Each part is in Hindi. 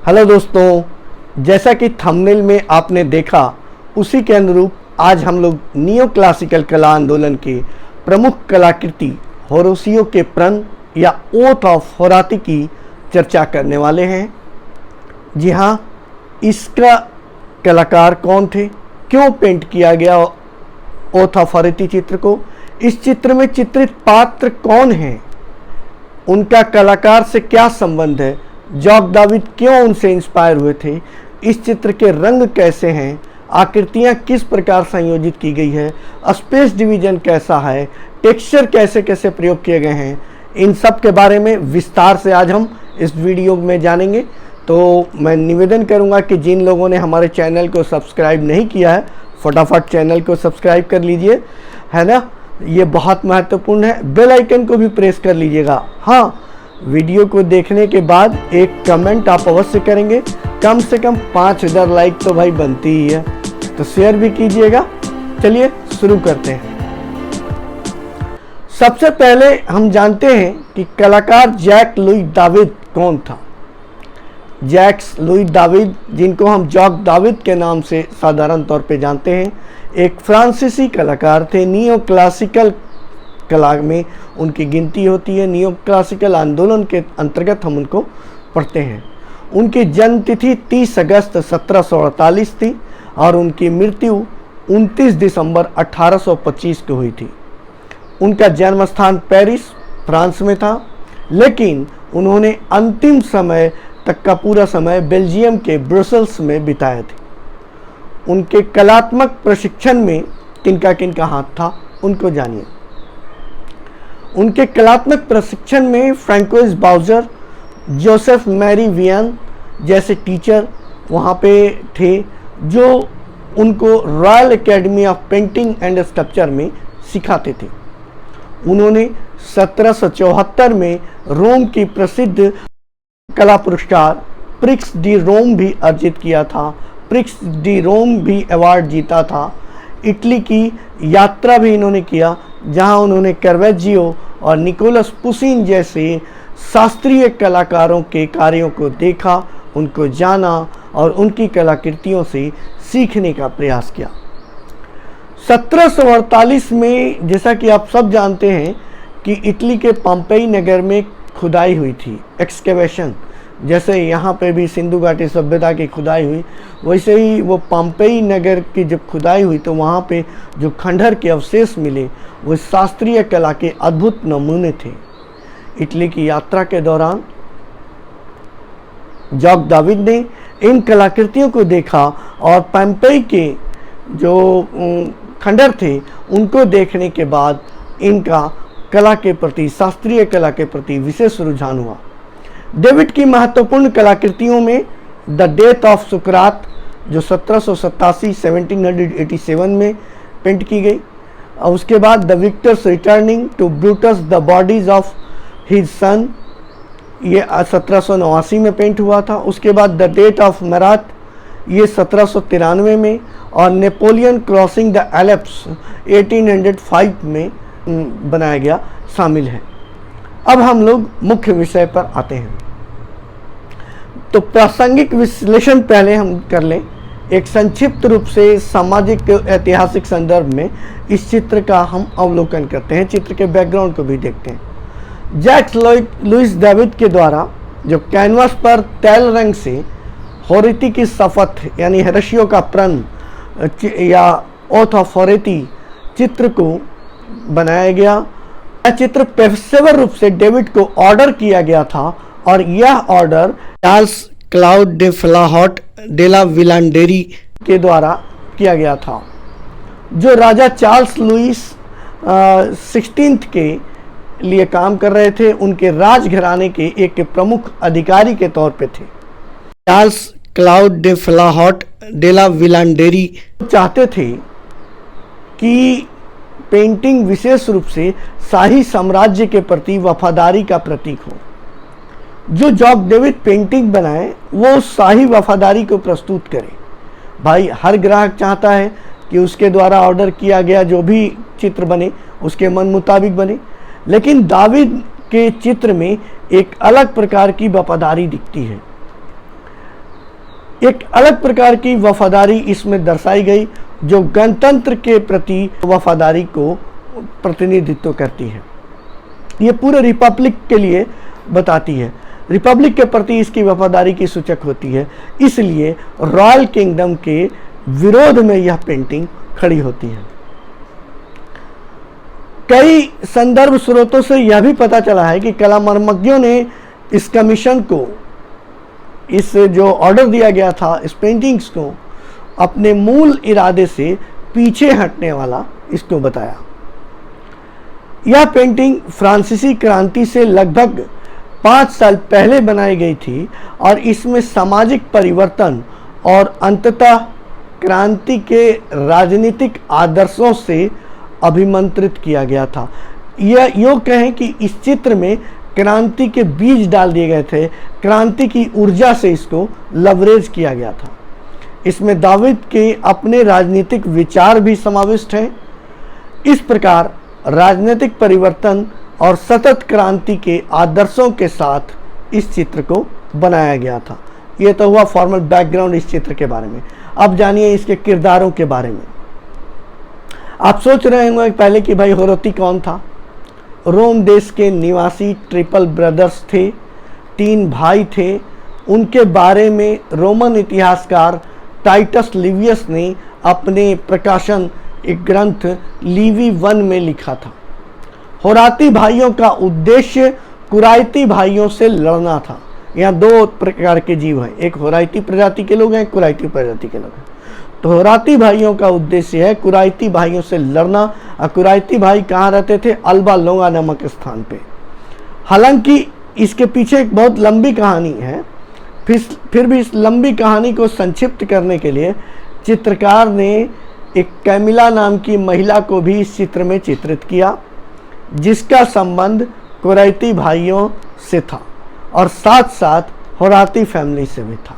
हेलो दोस्तों, जैसा कि थंबनेल में आपने देखा उसी के अनुरूप आज हम लोग नियो क्लासिकल कला आंदोलन के प्रमुख कलाकृति होरासियो के प्रण या ओथ ऑफ होराती की चर्चा करने वाले हैं। जी हाँ, इसका कलाकार कौन थे, क्यों पेंट किया गया ओथ ऑफ होराती चित्र को, इस चित्र में चित्रित पात्र कौन हैं, उनका कलाकार से क्या संबंध है, जॉक दाविद क्यों उनसे इंस्पायर हुए थे, इस चित्र के रंग कैसे हैं, आकृतियाँ किस प्रकार संयोजित की गई है, स्पेस डिवीजन कैसा है, टेक्सचर कैसे कैसे प्रयोग किए गए हैं, इन सब के बारे में विस्तार से आज हम इस वीडियो में जानेंगे। तो मैं निवेदन करूंगा कि जिन लोगों ने हमारे चैनल को सब्सक्राइब नहीं किया है फटाफट चैनल को सब्सक्राइब कर लीजिए, है ना, ये बहुत महत्वपूर्ण है। बेल आइकन को भी प्रेस कर लीजिएगा। हाँ, वीडियो को देखने के बाद एक कमेंट आप अवश्य करेंगे, कम से कम 5000 लाइक तो भाई बनती ही है, तो शेयर भी कीजिएगा। चलिए शुरू करते हैं। सबसे पहले हम जानते हैं कि कलाकार जैक लुई दाविद कौन था। जैक्स लुई दाविद, जिनको हम जॉक दाविद के नाम से साधारण तौर पे जानते हैं, एक फ्रांसीसी कलाकार थे। नियो क्लासिकल कला में उनकी गिनती होती है, नियो क्लासिकल आंदोलन के अंतर्गत हम उनको पढ़ते हैं। उनकी जन्म तिथि 30 अगस्त 1748 थी और उनकी मृत्यु 29 दिसंबर 1825 को हुई थी। उनका जन्म स्थान पेरिस फ्रांस में था, लेकिन उन्होंने अंतिम समय तक का पूरा समय बेल्जियम के ब्रसेल्स में बिताया था। उनके कलात्मक प्रशिक्षण में किनका हाथ था, उनको जानिए। उनके कलात्मक प्रशिक्षण में Francois Boucher, Joseph Marie Vien जैसे टीचर वहाँ पे थे, जो उनको Royal Academy of Painting and Sculpture में सिखाते थे। उन्होंने 1774 में रोम की प्रसिद्ध कला पुरस्कार प्रिक्स डी रोम भी अर्जित किया था। प्रिक्स डी रोम भी अवार्ड जीता था। इटली की यात्रा भी इन्होंने किया, जहां उन्होंने कैरवेजियो और निकोलस पुसिन जैसे शास्त्रीय कलाकारों के कार्यों को देखा, उनको जाना और उनकी कलाकृतियों से सीखने का प्रयास किया। 1748 में, जैसा कि आप सब जानते हैं कि इटली के पोम्पेई नगर में खुदाई हुई थी, एक्सकेवेशन। जैसे यहाँ पे भी सिंधु घाटी सभ्यता की खुदाई हुई, वैसे ही वो पोम्पेई नगर की जब खुदाई हुई तो वहाँ पे जो खंडहर के अवशेष मिले वो शास्त्रीय कला के अद्भुत नमूने थे। इटली की यात्रा के दौरान जॉक दाविद ने इन कलाकृतियों को देखा और पोम्पेई के जो खंडहर थे उनको देखने के बाद इनका कला के प्रति, शास्त्रीय कला के प्रति विशेष रुझान हुआ। डेविड की महत्वपूर्ण कलाकृतियों में द डेथ ऑफ सुकरात, जो 1787 में पेंट की गई, और उसके बाद the victors returning to Brutus the bodies of his son, ये 1789 में पेंट हुआ था। उसके बाद द डेथ ऑफ मरात, ये 1793 में, और नेपोलियन क्रॉसिंग द एल्प्स 1805 में बनाया गया शामिल है। अब हम लोग मुख्य विषय पर आते हैं। तो प्रासंगिक विश्लेषण पहले हम कर लें। एक संक्षिप्त रूप से सामाजिक ऐतिहासिक संदर्भ में इस चित्र का हम अवलोकन करते हैं, चित्र के बैकग्राउंड को भी देखते हैं। जैक्स लुइस दाविद के द्वारा जो कैनवास पर तैल रंग से होराती की शपथ यानी होरासियो का प्रण या ओथ ऑफ होराती चित्र को बनाया गया। यह चित्र पेशेवर रूप से डेविड को ऑर्डर किया गया था और यह order Charles Claude de Flahaut de la Billarderie के द्वारा किया गया था, जो राजा चार्ल्स लुइस 16 के लिए काम कर रहे थे। उनके राजघराने के एक प्रमुख अधिकारी के तौर पे थे। Charles Claude de Flahaut de la Billarderie चाहते थे कि पेंटिंग विशेष रूप से शाही साम्राज्य के प्रति वफादारी का प्रतीक हो। जो जॉक दाविद पेंटिंग बनाए वो शाही वफादारी को प्रस्तुत करे। भाई, हर ग्राहक चाहता है कि उसके द्वारा ऑर्डर किया गया जो भी चित्र बने उसके मन मुताबिक बने, लेकिन दाविद के चित्र में एक अलग प्रकार की वफादारी दिखती है। एक अलग प्रकार की वफादारी इसमें दर्शाई गई जो गणतंत्र के प्रति वफादारी को प्रतिनिधित्व करती है। ये पूरे रिपब्लिक के लिए बताती है, रिपब्लिक के प्रति इसकी वफादारी की सूचक होती है, इसलिए रॉयल किंगडम के विरोध में यह पेंटिंग खड़ी होती है। कई संदर्भ स्रोतों से यह भी पता चला है कि कला मर्मज्ञों ने इस कमीशन को, इस जो ऑर्डर दिया गया था इस पेंटिंग्स को, अपने मूल इरादे से पीछे हटने वाला इसको बताया। यह पेंटिंग फ्रांसीसी क्रांति से लगभग 5 साल पहले बनाई गई थी और इसमें सामाजिक परिवर्तन और अंततः क्रांति के राजनीतिक आदर्शों से अभिमंत्रित किया गया था। यह यूँ कहें कि इस चित्र में क्रांति के बीज डाल दिए गए थे, क्रांति की ऊर्जा से इसको लवरेज किया गया था। इसमें दाविद के अपने राजनीतिक विचार भी समाविष्ट हैं। इस प्रकार राजनीतिक परिवर्तन और सतत क्रांति के आदर्शों के साथ इस चित्र को बनाया गया था। यह तो हुआ फॉर्मल बैकग्राउंड इस चित्र के बारे में। अब जानिए इसके किरदारों के बारे में। आप सोच रहे होंगे पहले कि भाई होरोती कौन था। रोम देश के निवासी ट्रिपल ब्रदर्स थे, 3 भाई थे। उनके बारे में रोमन इतिहासकार टाइटस लिवियस ने अपने प्रकाशन एक ग्रंथ लीवी 1 में लिखा था। होराती भाइयों का उद्देश्य कुराइती भाइयों से लड़ना था। यहाँ 2 प्रकार के जीव हैं, एक होराइती प्रजाति के लोग हैं, एक कुराइती प्रजाति के लोग हैं। तो होराती भाइयों का उद्देश्य है कुराइती भाइयों से लड़ना। और कुराइती भाई कहाँ रहते थे? अल्बा लोंगा नामक स्थान पे। हालांकि इसके पीछे एक बहुत लंबी कहानी है, फिर भी इस लंबी कहानी को संक्षिप्त करने के लिए चित्रकार ने एक कैमिला नाम की महिला को भी इस चित्र में चित्रित किया, जिसका संबंध कुराइती भाइयों से था और साथ साथ होराती फैमिली से भी था।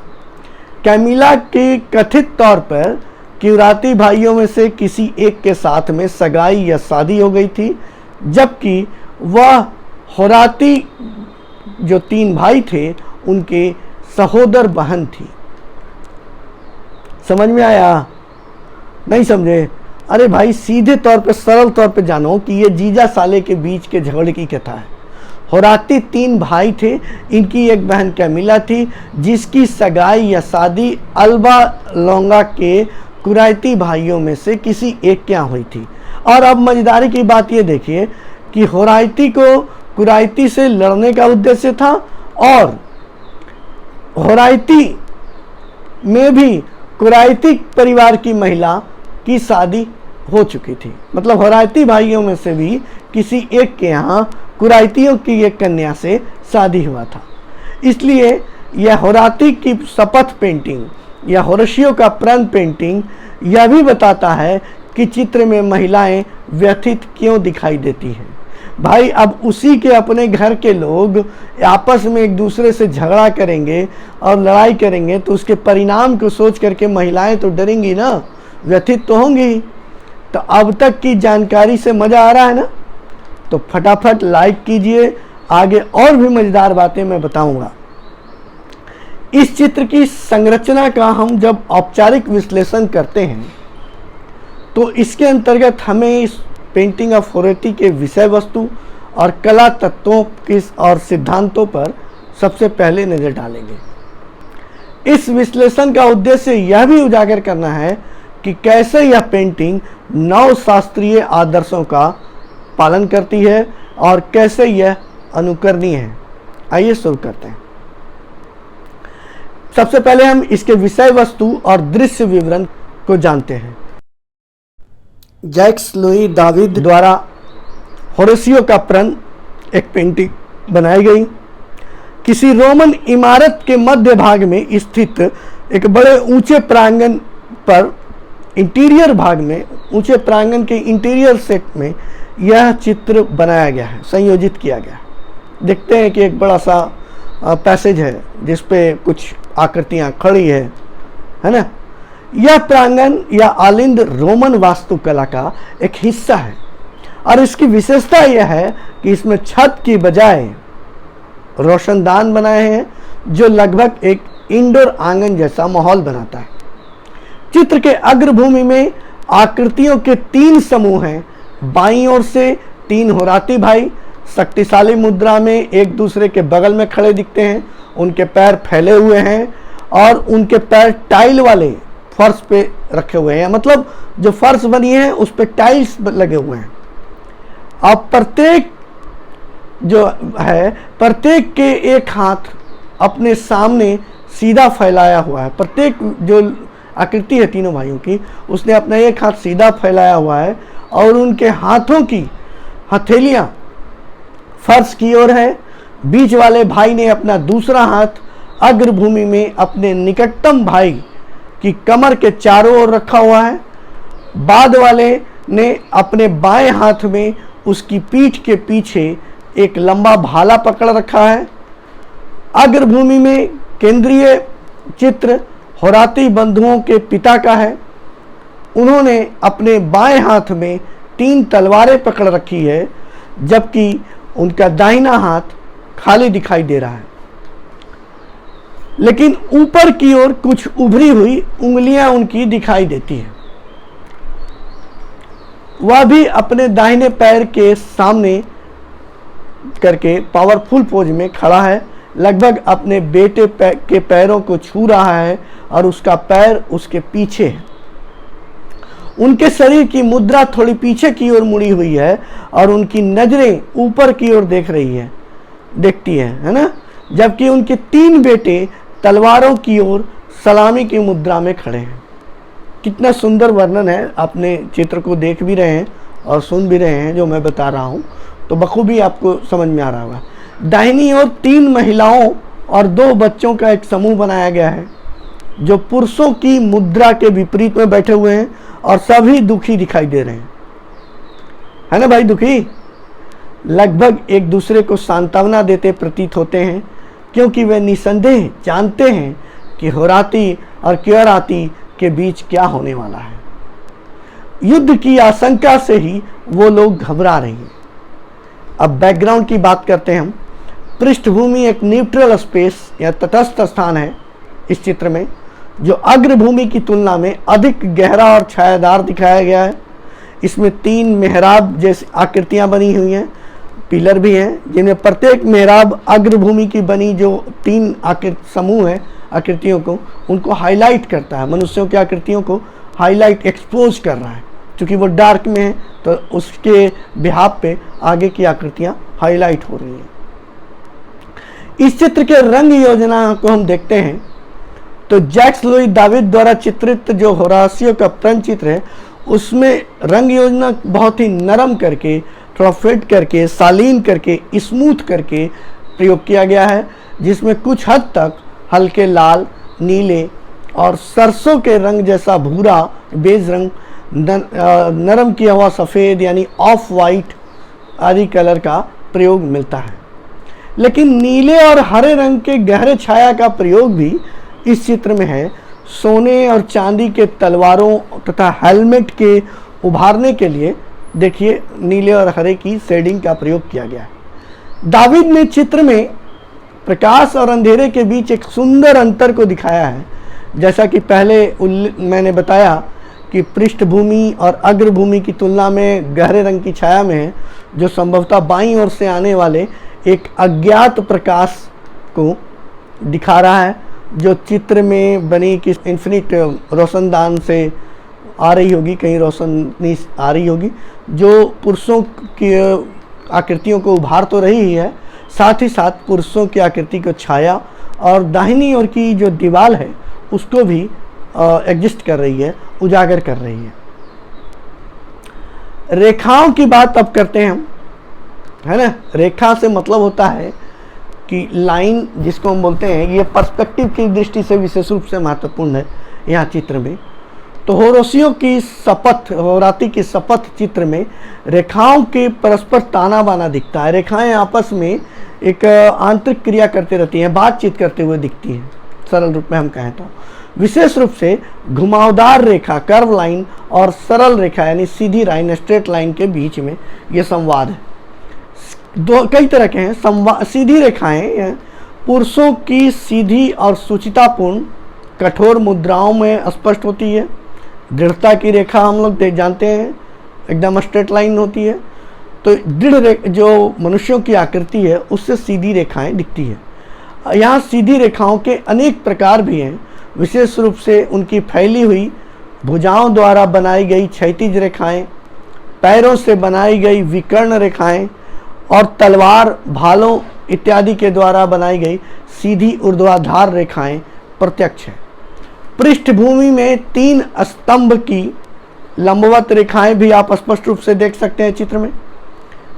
कैमिला की कथित तौर पर कुराइती भाइयों में से किसी एक के साथ में सगाई या शादी हो गई थी, जबकि वह होराती जो 3 भाई थे उनके सहोदर बहन थी। समझ में आया? नहीं समझे? अरे भाई सीधे तौर पे, सरल तौर पे जानो कि ये जीजा साले के बीच के झगड़े की कथा है। होराती 3 भाई थे, इनकी एक बहन कैमिला थी, जिसकी सगाई या शादी अल्बा लोंगा के कुराइती भाइयों में से किसी एक के यहाँ हुई थी। और अब मजेदारी की बात ये देखिए कि होराती को कुराइती से लड़ने का उद्देश्य था और होराती में भी कुराइती परिवार की महिला की शादी हो चुकी थी। मतलब होराती भाइयों में से भी किसी एक के यहाँ कुराइतियों की एक कन्या से शादी हुआ था। इसलिए यह होराती की शपथ पेंटिंग या होरेशियो का प्रण पेंटिंग यह भी बताता है कि चित्र में महिलाएं व्यथित क्यों दिखाई देती हैं। भाई अब उसी के अपने घर के लोग आपस में एक दूसरे से झगड़ा करेंगे और लड़ाई करेंगे तो उसके परिणाम को सोच करके महिलाएं तो डरेंगी ना, व्यथित तो होंगी। तो अब तक की जानकारी से मज़ा आ रहा है ना? तो फटाफट लाइक कीजिए, आगे और भी मज़ेदार बातें मैं बताऊंगा। इस चित्र की संरचना का हम जब औपचारिक विश्लेषण करते हैं तो इसके अंतर्गत हमें इस पेंटिंग ऑफ होरेटी के विषय वस्तु और कला तत्वों के और सिद्धांतों पर सबसे पहले नज़र डालेंगे। इस विश्लेषण का उद्देश्य यह भी उजागर करना है कि कैसे यह पेंटिंग नव शास्त्रीय आदर्शों का पालन करती है और कैसे यह अनुकरणीय है। आइए शुरू करते हैं। सबसे पहले हम इसके विषय वस्तु और दृश्य विवरण को जानते हैं। जैक्स लुई दाविद द्वारा होरेशियो का प्रण एक पेंटिंग बनाई गई। किसी रोमन इमारत के मध्य भाग में स्थित एक बड़े ऊंचे प्रांगण पर इंटीरियर भाग में, ऊंचे प्रांगण के इंटीरियर सेट में यह चित्र बनाया गया है, संयोजित किया गया है। देखते हैं कि एक बड़ा सा पैसेज है जिस पे कुछ आकृतियां खड़ी है ना। यह प्रांगण या आलिंद रोमन वास्तुकला का एक हिस्सा है और इसकी विशेषता यह है कि इसमें छत की बजाय रोशनदान बनाए हैं जो लगभग 1 इंडोर आंगन जैसा माहौल बनाता है। चित्र के अग्रभूमि में आकृतियों के 3 समूह हैं। बाईं ओर से 3 होराती भाई शक्तिशाली मुद्रा में एक दूसरे के बगल में खड़े दिखते हैं। उनके पैर फैले हुए हैं और उनके पैर टाइल वाले फर्श पे रखे हुए हैं, मतलब जो फर्श बनी है उस पे टाइल्स लगे हुए हैं। अब प्रत्येक प्रत्येक के एक हाथ अपने सामने सीधा फैलाया हुआ है। प्रत्येक जो आकृति है तीनों भाइयों की, उसने अपना एक हाथ सीधा फैलाया हुआ है और उनके हाथों की हथेलियां फर्श की ओर है। बीच वाले भाई ने अपना दूसरा हाथ अग्रभूमि में अपने निकटतम भाई की कमर के चारों ओर रखा हुआ है। बाद वाले ने अपने बाएं हाथ में उसकी पीठ के पीछे एक लंबा भाला पकड़ रखा है। अग्रभूमि में केंद्रीय चित्र होराती बंधुओं के पिता का है। उन्होंने अपने बाएं हाथ में 3 तलवारें पकड़ रखी है, जबकि उनका दाहिना हाथ खाली दिखाई दे रहा है, लेकिन ऊपर की ओर कुछ उभरी हुई उंगलियां उनकी दिखाई देती हैं। वह भी अपने दाहिने पैर के सामने करके पावरफुल पोज में खड़ा है, लगभग अपने बेटे के पैरों को छू रहा है और उसका पैर उसके पीछे है। उनके शरीर की मुद्रा थोड़ी पीछे की ओर मुड़ी हुई है और उनकी नजरें ऊपर की ओर देखती है ना, जबकि उनके 3 बेटे तलवारों की ओर सलामी की मुद्रा में खड़े हैं। कितना सुंदर वर्णन है, अपने चित्र को देख भी रहे हैं और सुन भी रहे हैं जो मैं बता रहा हूँ, तो बखूबी आपको समझ में आ रहा होगा। दाहिनी ओर 3 महिलाओं और 2 बच्चों का एक समूह बनाया गया है, जो पुरुषों की मुद्रा के विपरीत में बैठे हुए हैं और सभी दुखी दिखाई दे रहे हैं, है ना भाई, दुखी। लगभग एक दूसरे को सांत्वना देते प्रतीत होते हैं, क्योंकि वे निसंदेह जानते हैं कि होराती और क्योराती के बीच क्या होने वाला है। युद्ध की आशंका से ही वो लोग घबरा रहे हैं। अब बैकग्राउंड की बात करते हैं हम। पृष्ठभूमि एक न्यूट्रल स्पेस या तटस्थ स्थान है इस चित्र में, जो अग्रभूमि की तुलना में अधिक गहरा और छायादार दिखाया गया है। इसमें 3 मेहराब जैसी आकृतियां बनी हुई हैं, पिलर भी हैं, जिनमें प्रत्येक मेहराब अग्रभूमि की बनी जो 3 समूह है आकृतियों को, उनको हाईलाइट करता है। मनुष्यों की आकृतियों को हाईलाइट एक्सपोज कर रहा है, क्योंकि वो डार्क में है तो उसके बिहाफ पे आगे की आकृतियां हाईलाइट हो रही हैं। इस चित्र के रंग योजना को हम देखते हैं तो जैक्स लुई दाविद द्वारा चित्रित जो होरासियो का प्रण चित्र है, उसमें रंग योजना बहुत ही नरम करके, थोड़ा फेड करके, शालीन करके, स्मूथ करके प्रयोग किया गया है, जिसमें कुछ हद तक हल्के लाल, नीले और सरसों के रंग जैसा भूरा बेज रंग, नरम किया हुआ सफ़ेद यानी ऑफ वाइट आदि कलर का प्रयोग मिलता है। लेकिन नीले और हरे रंग के गहरे छाया का प्रयोग भी इस चित्र में है। सोने और चांदी के तलवारों तथा हेलमेट के उभारने के लिए देखिए नीले और हरे की शेडिंग का प्रयोग किया गया है। दाविद ने चित्र में प्रकाश और अंधेरे के बीच एक सुंदर अंतर को दिखाया है। जैसा कि पहले मैंने बताया कि पृष्ठभूमि और अग्रभूमि की तुलना में गहरे रंग की छाया में है, जो संभवतः बाईं ओर से आने वाले एक अज्ञात प्रकाश को दिखा रहा है, जो चित्र में बनी कि इन्फिनिट रोशनदान से आ रही होगी, कहीं रोशनी आ रही होगी, जो पुरुषों की आकृतियों को उभार तो रही ही है, साथ ही साथ पुरुषों की आकृति को छाया और दाहिनी ओर की जो दीवार है उसको भी एग्जिस्ट कर रही है, उजागर कर रही है। रेखाओं की बात अब करते हैं हम, है ना। रेखा से मतलब होता है कि लाइन, जिसको हम बोलते हैं, ये पर्सपेक्टिव की दृष्टि से विशेष रूप से महत्वपूर्ण है यहाँ चित्र में। तो होरासियो की शपथ, होराती की शपथ चित्र में रेखाओं के परस्पर ताना बाना दिखता है। रेखाएं आपस में एक आंतरिक क्रिया करते रहती हैं, बातचीत करते हुए दिखती हैं, सरल रूप में हम कहें तो। विशेष रूप से घुमावदार रेखा, कर्व लाइन और सरल रेखा यानी सीधी लाइन, स्ट्रेट लाइन के बीच में ये संवाद है। कई तरह के हैं संवाद। सीधी रेखाएं पुरुषों की सीधी और सुचितापूर्ण कठोर मुद्राओं में स्पष्ट होती है। दृढ़ता की रेखा हम लोग जानते हैं एकदम स्ट्रेट लाइन होती है, तो दृढ़ जो मनुष्यों की आकृति है उससे सीधी रेखाएं दिखती है। यहाँ सीधी रेखाओं के अनेक प्रकार भी हैं, विशेष रूप से उनकी फैली हुई भुजाओं द्वारा बनाई गई क्षैतिज रेखाएं, पैरों से बनाई गई विकर्ण रेखाएं और तलवार, भालों इत्यादि के द्वारा बनाई गई सीधी ऊर्ध्वाधर रेखाएं प्रत्यक्ष है। पृष्ठभूमि में 3 स्तंभ की लंबवत रेखाएं भी आप स्पष्ट रूप से देख सकते हैं चित्र में।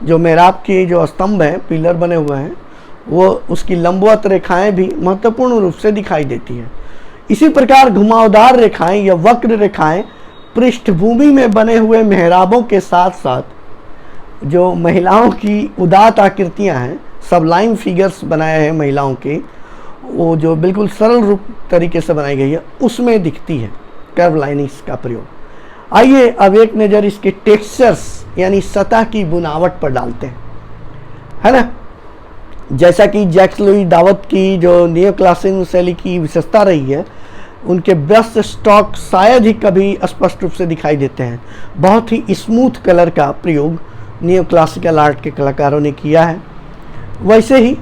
जो मेहराब की जो स्तंभ हैं, पिलर बने हुए हैं, वो उसकी लंबवत रेखाएं भी महत्वपूर्ण रूप से दिखाई देती है। इसी प्रकार घुमावदार रेखाएं या वक्र रेखाएं पृष्ठभूमि में बने हुए मेहराबों के साथ साथ जो महिलाओं की उदात्त आकृतियां हैं, सबलाइन फिगर्स बनाए हैं महिलाओं के, वो जो बिल्कुल सरल रूप तरीके से बनाई गई है, उसमें दिखती है कर्व लाइनिंग्स का प्रयोग। आइए अब एक नज़र इसके टेक्सचर्स यानी सतह की बुनावट पर डालते हैं, है ना। जैसा कि जैक्स लुई दावत की जो नियोक्लासिक शैली की विशेषता रही है, उनके ब्रश स्ट्रोक शायद ही कभी स्पष्ट रूप से दिखाई देते हैं। बहुत ही स्मूथ कलर का प्रयोग नियोक्लासिकल आर्ट के कलाकारों ने किया है। वैसे ही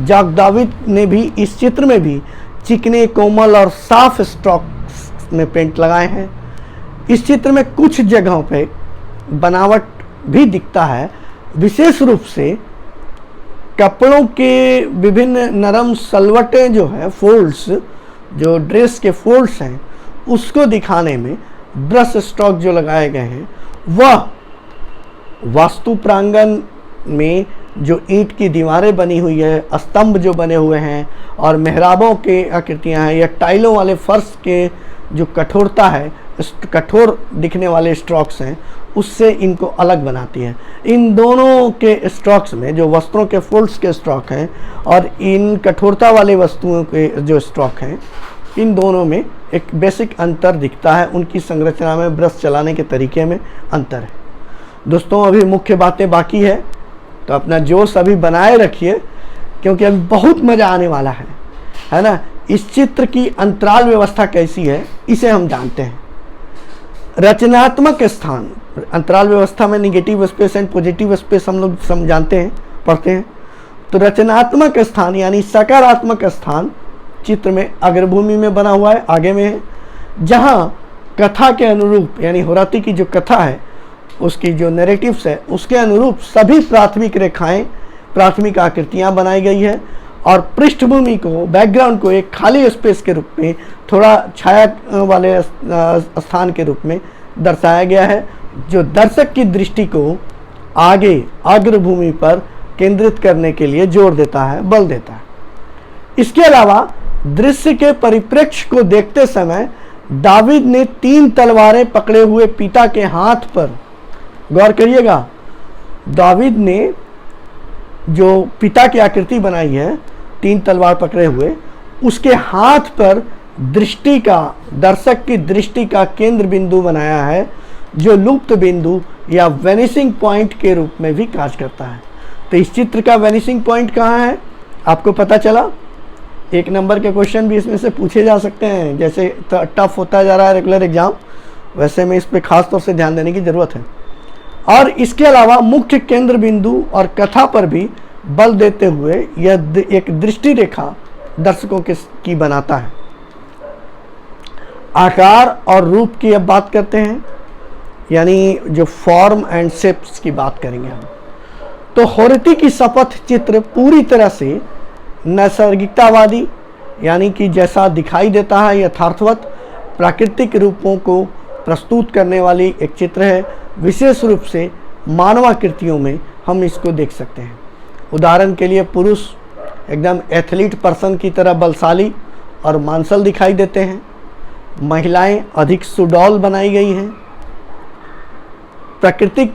जैक दाविद ने भी इस चित्र में भी चिकने, कोमल और साफ स्ट्रोक्स में पेंट लगाए हैं। इस चित्र में कुछ जगहों पे बनावट भी दिखता है, विशेष रूप से कपड़ों के विभिन्न नरम सलवटें जो है, फोल्ड्स, जो ड्रेस के फोल्ड्स हैं, उसको दिखाने में ब्रश स्ट्रोक जो लगाए गए हैं, वह वास्तु प्रांगण में जो ईंट की दीवारें बनी हुई है, स्तंभ जो बने हुए हैं और मेहराबों के आकृतियां हैं, या टाइलों वाले फर्श के जो कठोरता है, कठोर दिखने वाले स्ट्रोक्स हैं, उससे इनको अलग बनाती है। इन दोनों के स्ट्रोक्स में जो वस्त्रों के फोल्ड्स के स्ट्रोक हैं और इन कठोरता वाले वस्तुओं के जो स्ट्रोक हैं, इन दोनों में एक बेसिक अंतर दिखता है। उनकी संरचना में, ब्रश चलाने के तरीके में अंतर है। दोस्तों, अभी मुख्य बातें बाकी है, तो अपना जोश अभी बनाए रखिए, क्योंकि अभी बहुत मज़ा आने वाला है ना। इस चित्र की अंतराल व्यवस्था कैसी है, इसे हम जानते हैं। रचनात्मक स्थान, अंतराल व्यवस्था में negative space and positive space हम लोग जानते हैं, पढ़ते हैं। तो रचनात्मक स्थान यानी सकारात्मक स्थान चित्र में अग्रभूमि में बना हुआ है, आगे में है, जहाँ कथा के अनुरूप यानी होराती की जो कथा है, उसकी जो नैरेटिव्स है, उसके अनुरूप सभी प्राथमिक रेखाएं, प्राथमिक आकृतियां बनाई गई है और पृष्ठभूमि को, बैकग्राउंड को एक खाली स्पेस के रूप में, थोड़ा छाया वाले स्थान के रूप में दर्शाया गया है, जो दर्शक की दृष्टि को आगे अग्रभूमि पर केंद्रित करने के लिए जोर देता है, बल देता है। इसके अलावा दृश्य के परिप्रेक्ष्य को देखते समय दाविद ने 3 तलवारें पकड़े हुए पिता के हाथ पर, गौर करिएगा, दाविद ने जो पिता की आकृति बनाई है 3 तलवार पकड़े हुए, उसके हाथ पर दृष्टि का, दर्शक की दृष्टि का केंद्र बिंदु बनाया है, जो लुप्त बिंदु या वेनिसिंग पॉइंट के रूप में भी कार्य करता है। तो इस चित्र का वेनिसिंग पॉइंट कहाँ है, आपको पता चला। 1 नंबर के क्वेश्चन भी इसमें से पूछे जा सकते हैं। जैसे टफ होता जा रहा है रेगुलर एग्जाम, वैसे में इस पर खास तौर से ध्यान देने की ज़रूरत है। और इसके अलावा मुख्य केंद्र बिंदु और कथा पर भी बल देते हुए यह एक दृष्टि रेखा दर्शकों की बनाता है। आकार और रूप की अब बात करते हैं, यानी जो फॉर्म एंड शेप्स की बात करेंगे हम। तो होराती की शपथ चित्र पूरी तरह से नैसर्गिकतावादी, यानी कि जैसा दिखाई देता है यथार्थवत प्राकृतिक रूपों को प्रस्तुत करने वाली एक चित्र है। विशेष रूप से मानवाकृतियों में हम इसको देख सकते हैं। उदाहरण के लिए पुरुष एकदम एथलीट पर्सन की तरह बलशाली और मांसल दिखाई देते हैं। महिलाएं अधिक सुडौल बनाई गई हैं। प्राकृतिक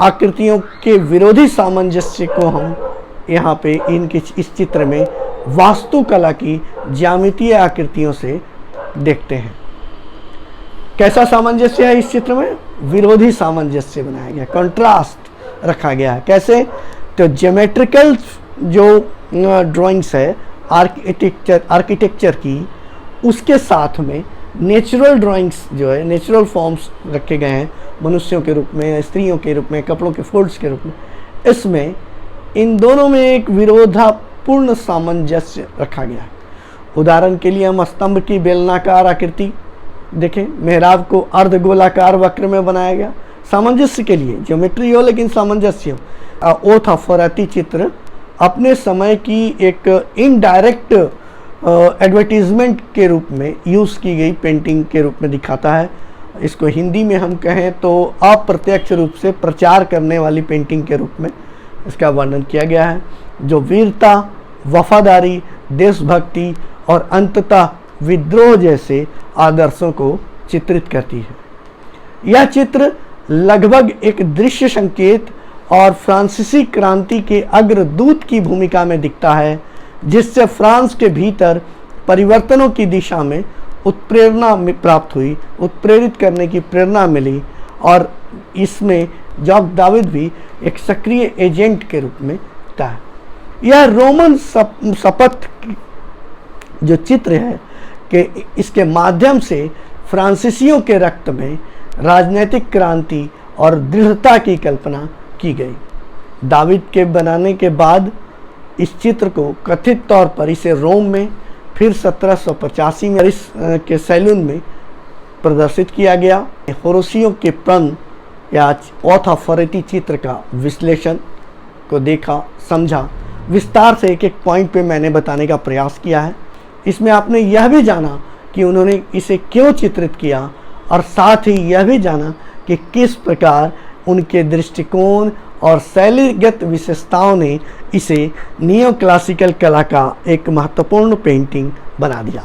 आकृतियों के विरोधी सामंजस्य को हम यहाँ पे इनके इस चित्र में वास्तुकला की ज्यामितीय आकृतियों से देखते हैं। कैसा सामंजस्य है इस चित्र में? विरोधी सामंजस्य बनाया गया, कंट्रास्ट रखा गया है। कैसे? तो ज्योमेट्रिकल जो ड्राइंग्स है आर्किटेक्चर की, उसके साथ में नेचुरल ड्राइंग्स जो है, नेचुरल फॉर्म्स रखे गए हैं, मनुष्यों के रूप में, स्त्रियों के रूप में, कपड़ों के फोल्ड्स के रूप में। इसमें इन दोनों में एक विरोधापूर्ण सामंजस्य रखा गया है। उदाहरण के लिए हम स्तंभ की बेलनाकार आकृति देखें, मेहराब को अर्धगोलाकार वक्र में बनाया गया, सामंजस्य के लिए, ज्योमेट्री हो लेकिन सामंजस्य हो। ओथ ऑफोराती चित्र अपने समय की एक इनडायरेक्ट एडवर्टीजमेंट के रूप में यूज़ की गई पेंटिंग के रूप में दिखाता है। इसको हिंदी में हम कहें तो अप्रत्यक्ष रूप से प्रचार करने वाली पेंटिंग के रूप में इसका वर्णन किया गया है, जो वीरता, वफादारी, देशभक्ति और अंततः विद्रोह जैसे आदर्शों को चित्रित करती है। यह चित्र लगभग एक दृश्य संकेत और फ्रांसीसी क्रांति के अग्रदूत की भूमिका में दिखता है, जिससे फ्रांस के भीतर परिवर्तनों की दिशा में उत्प्रेरणा प्राप्त हुई, उत्प्रेरित करने की प्रेरणा मिली, और इसमें जॉक दाविद भी एक सक्रिय एजेंट के रूप में था। यह रोमन शपथ जो चित्र है कि इसके माध्यम से फ्रांसीसियों के रक्त में राजनीतिक क्रांति और दृढ़ता की कल्पना की गई। दाविद के बनाने के बाद इस चित्र को कथित तौर पर इसे रोम में, फिर 1785 में पेरिस के सैलून में प्रदर्शित किया गया। होरेसियो के प्रण या ओथ ऑफोराती चित्र का विश्लेषण को देखा, समझा, विस्तार से एक एक पॉइंट पे मैंने बताने का प्रयास किया है। इसमें आपने यह भी जाना कि उन्होंने इसे क्यों चित्रित किया, और साथ ही यह भी जाना कि किस प्रकार उनके दृष्टिकोण और शैलीगत विशेषताओं ने इसे नियो क्लासिकल कला का एक महत्वपूर्ण पेंटिंग बना दिया।